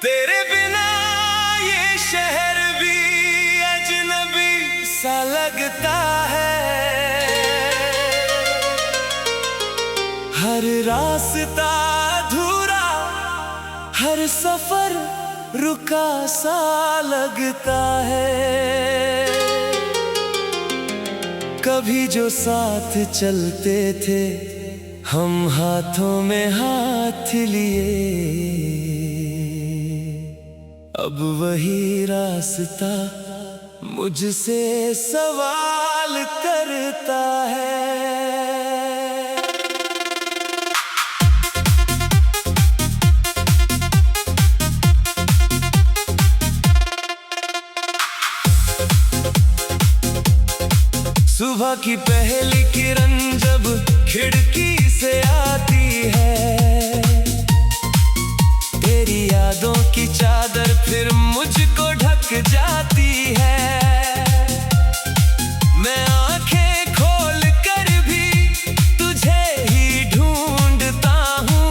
तेरे बिना ये शहर भी अजनबी सा लगता है। हर रास्ता अधूरा, हर सफर रुका सा लगता है। कभी जो साथ चलते थे हम हाथों में हाथ लिए, अब वही रास्ता मुझसे सवाल करता है। सुबह की पहली किरण जब खिड़की से आती है, तेरी यादों की चादर फिर मुझको ढक जाती है। मैं आंखें खोल कर भी तुझे ही ढूंढता हूँ,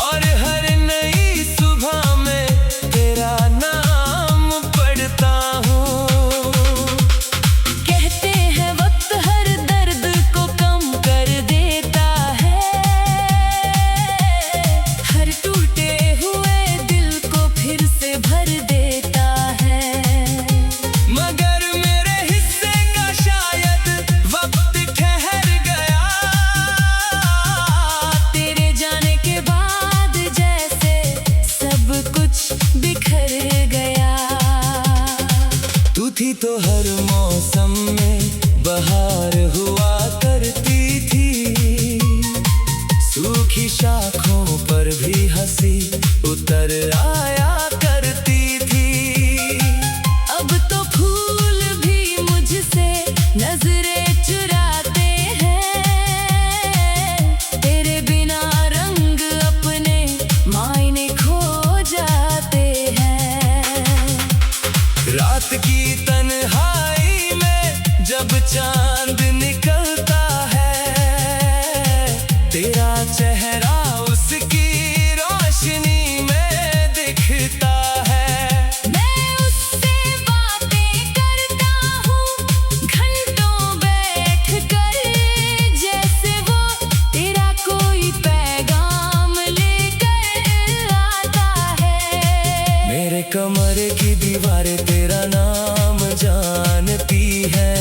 और हर नई सुबह में तेरा नाम पढ़ता हूँ। थी तो हर मौसम में बहार हुआ करती थी, सूखी शाखों पर भी हंसी उतर आया करती थी। अब तो फूल भी मुझसे नजरें चुराते हैं, तेरे बिना रंग अपने मायने खो जाते हैं। रात की तन्हाई में जब चांद निकलता है, तेरा चेहरा उसकी रोशनी में दिखता है। मैं उससे बातें करता हूँ घंटों बैठ कर, जैसे वो तेरा कोई पैगाम लेकर आता है। मेरे कमरे की दीवारें तेरा नाम जानती है,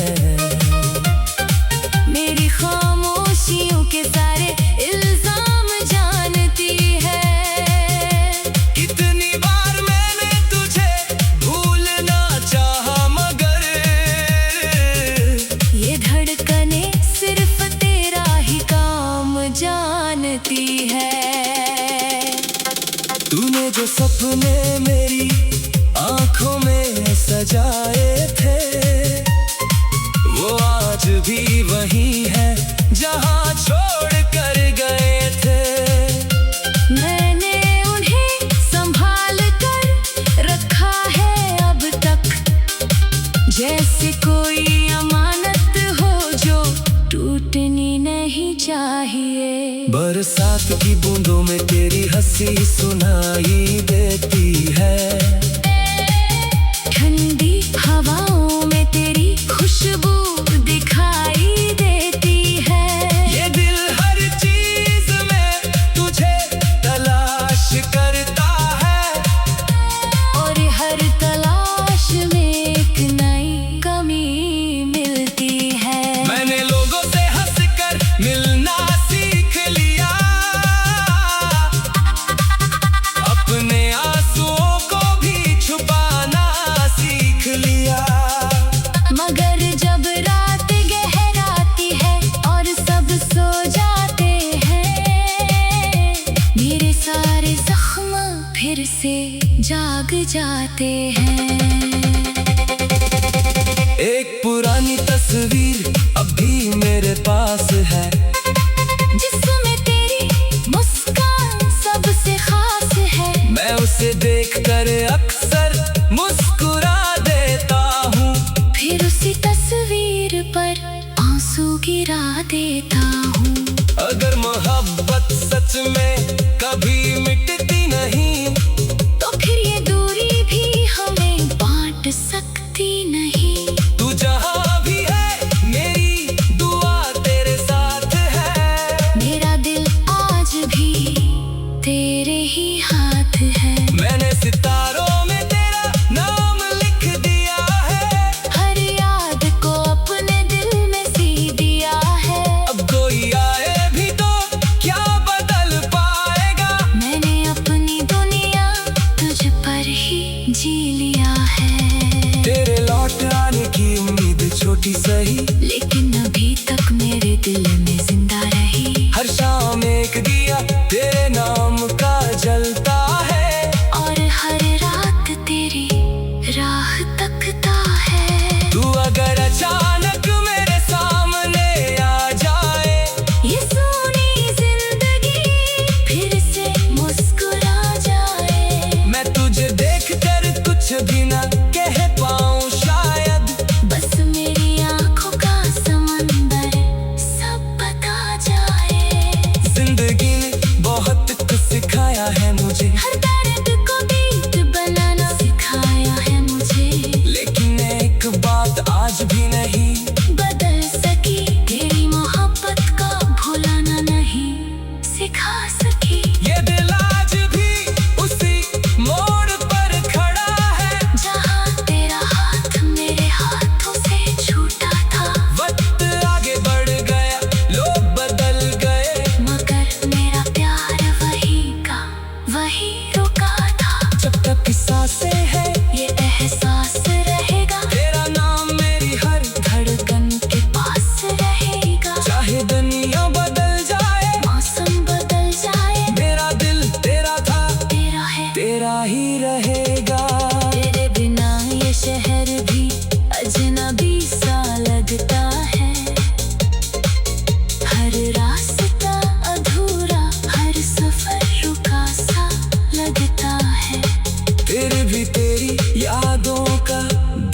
मेरी खामोशियों के सारे इल्जाम जानती है। कितनी बार मैंने तुझे भूलना चाहा, मगर ये धड़कने सिर्फ तेरा ही काम जानती है। तूने जो सपने मेरी आँखों में सजाए थे, वो आज भी वही है जहाँ छोड़ कर गए थे। मैंने उन्हें संभाल कर रखा है अब तक, जैसे कोई अमानत हो जो टूटनी नहीं चाहिए। बरसात की बूंदों में तेरी हंसी सुनाई देती है, ठंडी हवाओं में तेरी खुशबू दिखाई देती है। ये दिल हर चीज में तुझे तलाश करता है, और हर तलाश में एक नई कमी मिलती है। मैंने लोगों से हंसकर मिलना सीख लिया, अपने आंसुओं को भी छुपाना सीख लिया। मगर जब रात गहराती है और सब सो जाते हैं, मेरे सारे जख्म फिर से जाग जाते हैं। एक पुरानी तस्वीर अब भी मेरे पास है, जिसमें तेरी मुस्कान सबसे खास है। मैं उसे देखकर अक्सर मुस्कुरा देता हूँ, फिर उसी तस्वीर पर आंसू गिरा देता हूँ। अगर मोहब्बत सच में कभी मिटती नहीं, तेरे ही हाथ है। मैंने सितारों में तेरा नाम लिख दिया है, हर याद को अपने दिल में सी दिया है। अब कोई आए भी तो क्या बदल पाएगा। मैंने अपनी दुनिया तुझ पर ही जी लिया है। तेरे लौट आने की उम्मीद छोटी सही, लेकिन अभी तक मेरे दिल में जिंदा रही। हर शाम एक दिया तेरे नाम का जलता है, और हर रात तेरी राह तकता है। तू अगर अचानक मेरे सामने आ जाए, ये सोनी जिंदगी फिर से मुस्कुरा जाए। मैं तुझे देख कर कुछ भी न कह पाऊं शायद, बस मेरी आंखों का समंदर सब बता जाए। जिंदगी ने बहुत कुछ सिखाया है मुझे, हर दर्द को गीत बनाना सिखाया है मुझे। लेकिन एक बात आज भी नहीं बदल सकी, तेरी मोहब्बत का भुलाना नहीं सिखा सकी। ये दिल आज भी उसी मोड़ पर खड़ा है, जहाँ तेरा हाथ मेरे हाथों से छूटा था। वक्त आगे बढ़ गया, लोग बदल गए, मगर मेरा प्यार वही का वही रुका था। जब तक सांसें है ये एहसास रहेगा, तेरा नाम मेरी हर धड़कन के पास रहेगा। चाहे दुनिया बदल जाए, मौसम बदल जाए, मेरा दिल तेरा था, तेरा है, तेरा ही रहेगा। तेरे बिना ये शहर भी अजनबी सा लगता है। हर रास्ता अधूरा, हर सफर रुका सा लगता है। फिर भी तेरी यादों का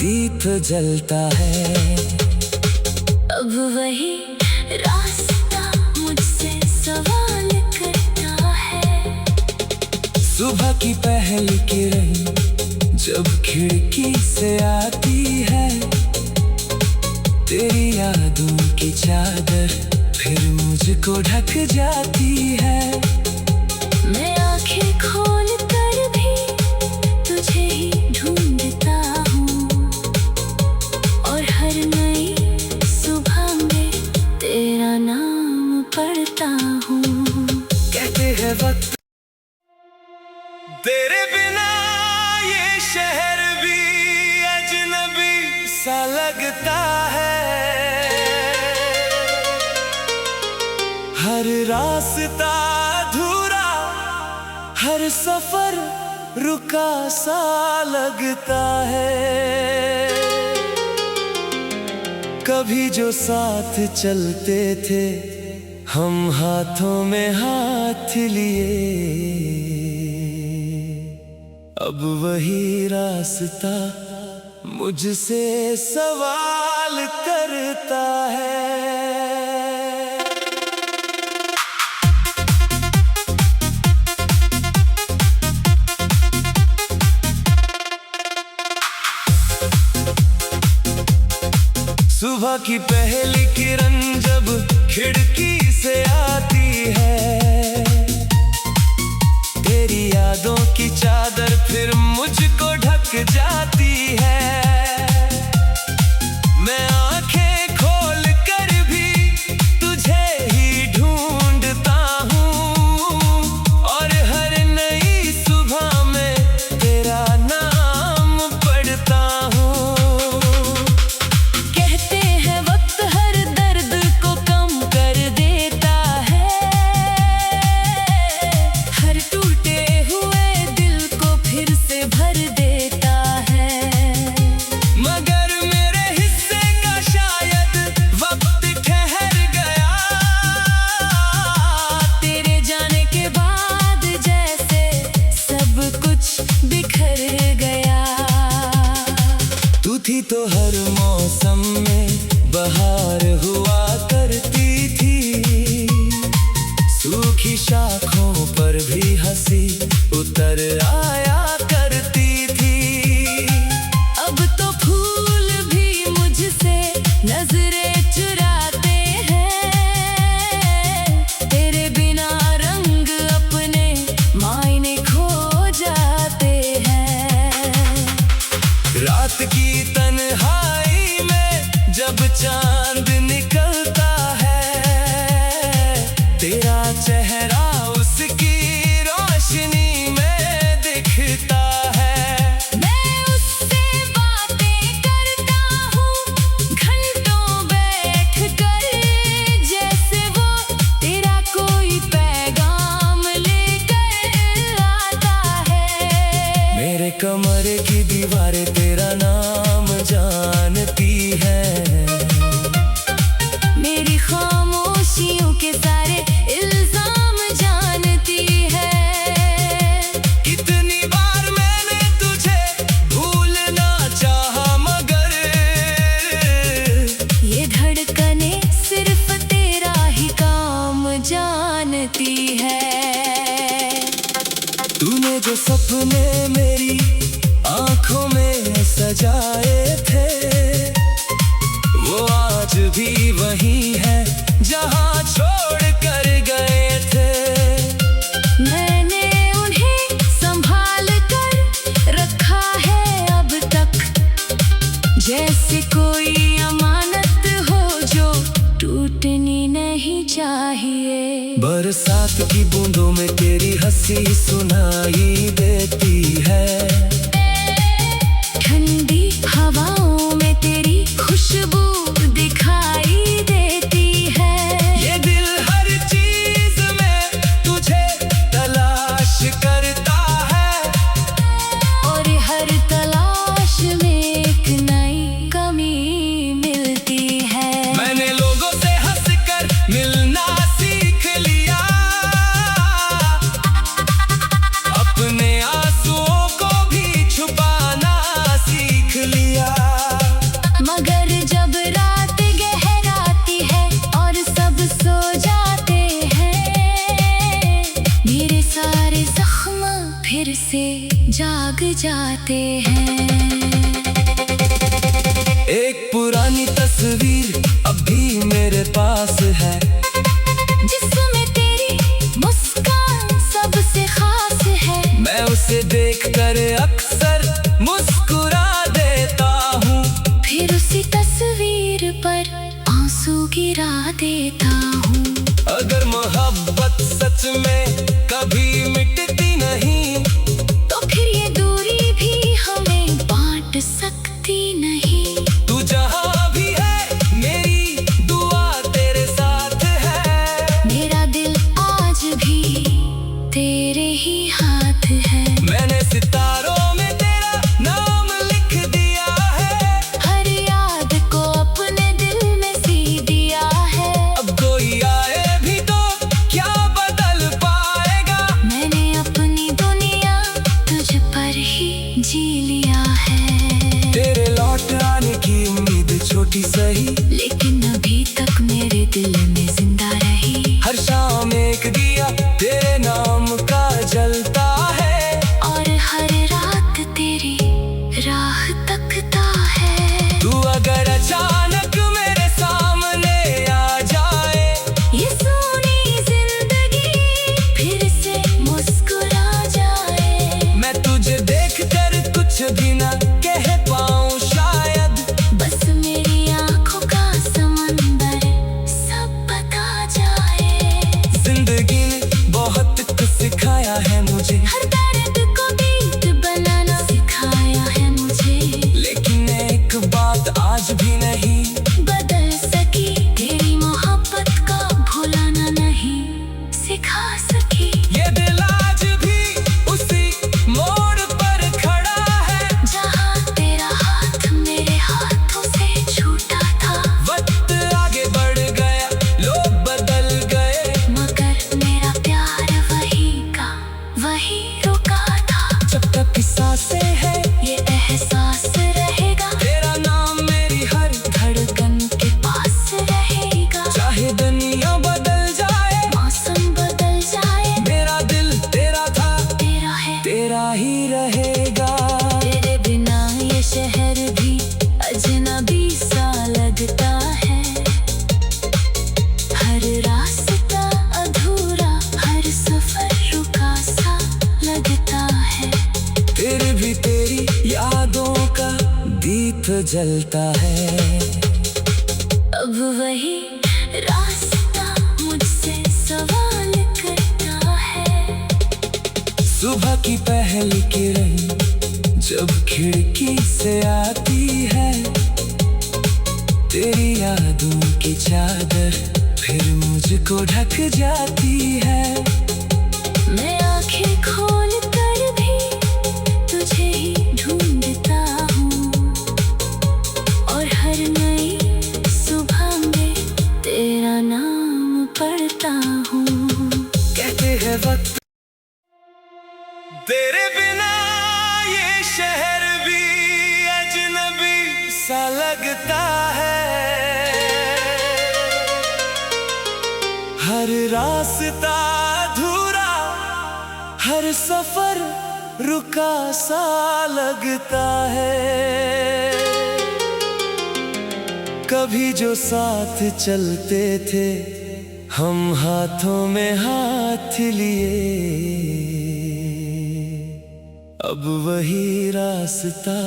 दीप जलता है। अब वही रास्ता मुझसे सवाल करता है। सुबह की पहली किरण जब खिड़की से आती है, तेरी यादों की चादर फिर मुझको ढक जाती है। मैं आंखें खोल कर भी तुझे ही ढूंढता हूँ, और हर नई सुबह में तेरा नाम पढ़ता हूँ। कहते हैं वक्त तेरे बिना ये शहर भी अजनबी सा लगता है। हर रास्ता अधूरा, हर सफर रुका सा लगता है। कभी जो साथ चलते थे हम हाथों में हाथ लिए, अब वही रास्ता मुझसे सवाल करता है। सुबह की पहली किरण जब खिड़की से आती है, तेरी यादों की चादर फिर मुझको ढक जाती है। मैं आंखें खोल कर भी तुझे ही ढूंढता हूँ, और हर नई सुबह में तेरा नाम पढ़ता हूँ। कहते हैं वक्त हर दर्द को कम कर देता है, हर टूटे हुए दिल को फिर से भर देता है। मगर मेरे हिस्से का शायद वक्त ठहर गया, तेरे जाने के बाद जैसे सब कुछ बिखर गया। तू थी तो हर मौसम में बहार हुआ करती थी, सूखी शाखों पर भी हंसी उतर आया करती थी। अब तो फूल भी मुझसे नजरें चुराते हैं, तेरे बिना रंग अपने जो सपने मेरी आंखों में सजाए थे, वो आज भी वही है जहां छोड़ कर गए थे। मैंने उन्हें संभाल कर रखा है अब तक, जैसे कोई अमानत हो जो टूटनी नहीं चाहिए। बरसात की बूंदों में तेरी हंसी सुनाई देती है, ठंडी हवाओं में तेरी खुशबू दिखाई देती है। ये दिल हर चीज में तुझे तलाश करता है, और हर तलाश में एक नई कमी मिलती है। मैंने लोगों से हंसकर मिलना सीख लिया, अपने आंसुओं को भी छुपाना सीख लिया। मगर जब रात गहराती है और सब सो जाते हैं, मेरे सारे जख्म फिर से जाग जाते हैं। एक पुरानी तस्वीर अभी मेरे पास है, जिसमें तेरी मुस्कान सबसे खास है। मैं उसे देखकर अक्सर मुस्कुरा देता हूँ, फिर उसी तस्वीर पर आंसू गिरा देता हूँ। अगर मोहब्बत सच में कभी मिटती नहीं, तो फिर ये दूरी भी हमें बांट सकती नहीं। तू जहाँ भी है मेरी दुआ तेरे साथ है, मेरा दिल आज भी तेरे ही हाथ है। मैंने सितारों में तेरा नाम लिख दिया है, हर याद को अपने दिल में सी दिया है। अब कोई आए भी तो क्या बदल पाएगा, मैंने अपनी दुनिया तुझ पर ही जी लिया है। तेरे लौट आने की उम्मीद छोटी सही, लेकिन अभी तक मेरे दिल में जिंदा रही। हर शाम एक दिया तेरे नाम का जलता है, और हर रात तेरी राह तकता है। तू अगर अचानक मेरे सामने आ जाए, ये सोनी जिंदगी फिर से मुस्कुरा जाए। मैं तुझे देखकर कुछ भी ना कह पाऊं शायद, बस मेरी आंखों का समंदर सब बता जाए। जिंदगी ने बहुत कुछ सिखाया है मुझे, हर दर्द को गीत बनाना सिखाया है मुझे। लेकिन एक बात आज भी नहीं बदल सकी, तेरी मोहब्बत का भुलाना नहीं सिखा सकी। ये दिल आज भी उसी मोड़ पर खड़ा है, जहाँ तेरा हाथ मेरे हाथों से छूटा था। वक्त आगे बढ़ गया, लोग बदल गए, मगर मेरा प्यार वही का वही रुका था। जब तक सांसें है ये एहसास रहेगा, तेरा नाम मेरी हर धड़कन के पास रहेगा। चाहे दुनिया बदल जाए, मौसम बदल जाए, मेरा दिल तेरा था, तेरा है तेरा ही रहेगा। तेरे बिना ये शहर भी अजनबी सा लगता है। हर रास्ता अधूरा, हर सफर रुका सा लगता है। फिर भी तेरी यादों का दीप जलता है, अब वही रास्ता मुझसे सवाल करता है। सुबह की पहली किरण जब खिड़की से आती है, तेरी यादों की चादर फिर मुझको ढक जाती है। मैं आंखें खोल कर भी तुझे ही ढूंढता हूँ, और हर नई सुबह में तेरा नाम पढ़ता हूँ। कहते हैं वक्त तेरे बिना ये शहर भी अजनबी सा लगता है, हर रास्ता अधूरा, हर सफर रुका सा लगता है। कभी जो साथ चलते थे हम हाथों में हाथ लिए, अब वही रास्ता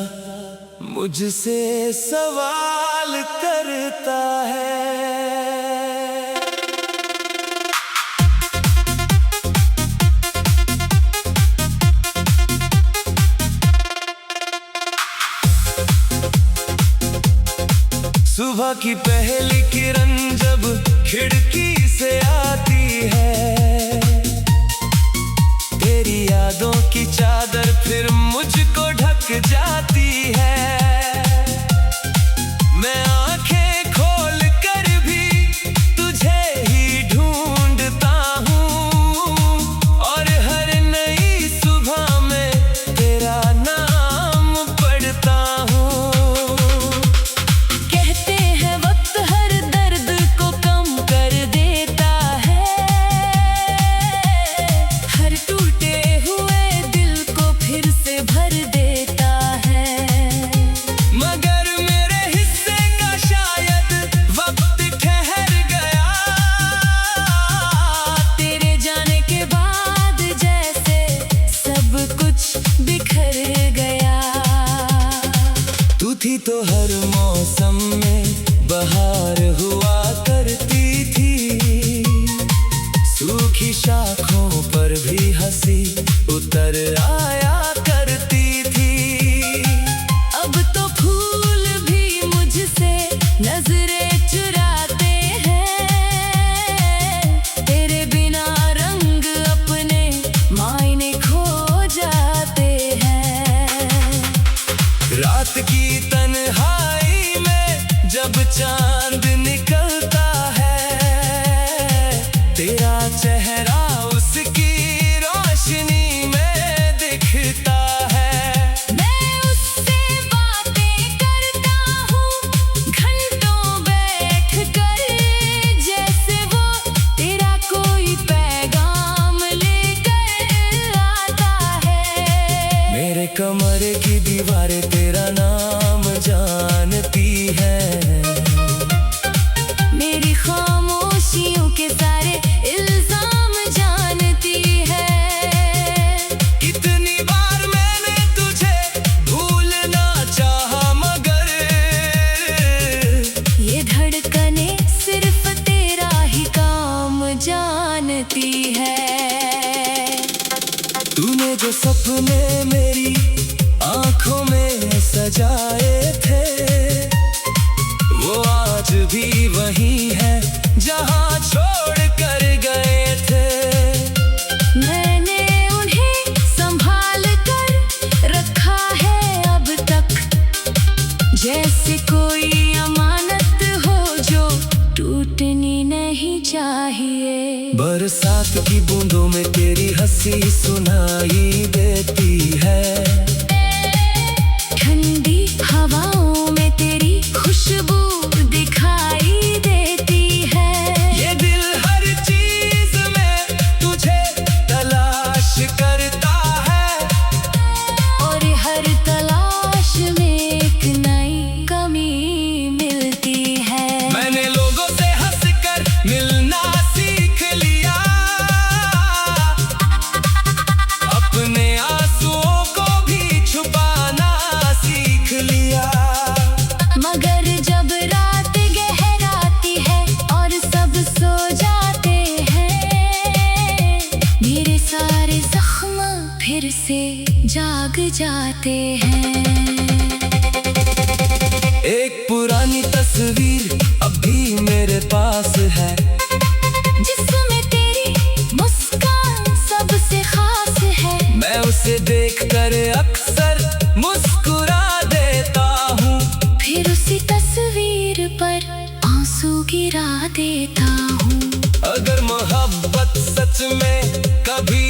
मुझसे सवाल करता है। सुबह की पहली किरण जब खिड़की से आती है, तेरी यादों की चादर फिर मुझको ढक जाती है। मैं आंखें खोल कर भी तुझे ही ढूंढता हूँ, और हर नई सुबह में तेरा नाम पढ़ता हूँ। कहते हैं वक्त हर दर्द को कम कर देता है, हर टूटे हुए दिल को फिर से भर देता है। मगर मेरे हिस्से का शायद वक्त ठहर गया, तेरे जाने के बाद जैसे सब कुछ बिखर गया। तू थी तो हर मौसम में बहार हुआ करती थी, सूखी शाखों पर भी हंसी उतर आया करती थी। अब तो फूल भी मुझसे नजरें चुराते हैं, तेरे बिना रंग अपने मायने खो जाते हैं। रात की तन्हाई में जब चांद निकलता है, तेरा चेहरा उसकी रोशनी में दिखता है। मैं उससे बातें करता हूँ घंटों बैठ कर, जैसे वो तेरा कोई पैगाम लेकर आता है। मेरे कमरे की दीवारें तेरा नाम जानती है, मेरी खामोशियों के सारे इल्जाम जानती है। कितनी बार मैंने तुझे भूलना चाहा, मगर ये धड़कने सिर्फ तेरा ही काम जानती है। तूने जो सपने मेरी आंखों में सजाए थे, वो आज भी वही है जहां छोड़ कर गए थे। मैंने उन्हें संभाल कर रखा है अब तक, जैसे कोई अमानत हो जो टूटनी नहीं चाहिए। बरसात की बूंदों में तेरी हंसी सुनाई देती है, ठंडी हवाओं में तेरी खुशबू दिखाई देती है। ये दिल हर चीज में तुझे तलाश करता है, और हर तलाश में एक नई कमी मिलती है। मैंने लोगों से हंसकर मिलना सीख लिया, अपने आंसुओं को भी छुपाना सीख लिया। मगर जब रात गहराती है और सब सो जाते हैं, मेरे सारे जख्म फिर से जाग जाते हैं। एक पुरानी तस्वीर अभी मेरे पास है, जिसमें तेरी मुस्कान सबसे खास है। मैं उसे देखकर अक्सर मुस्कुरा देता हूँ, फिर उसी तस्वीर पर आंसू गिरा देता हूँ। अगर मोहब्बत सच में कभी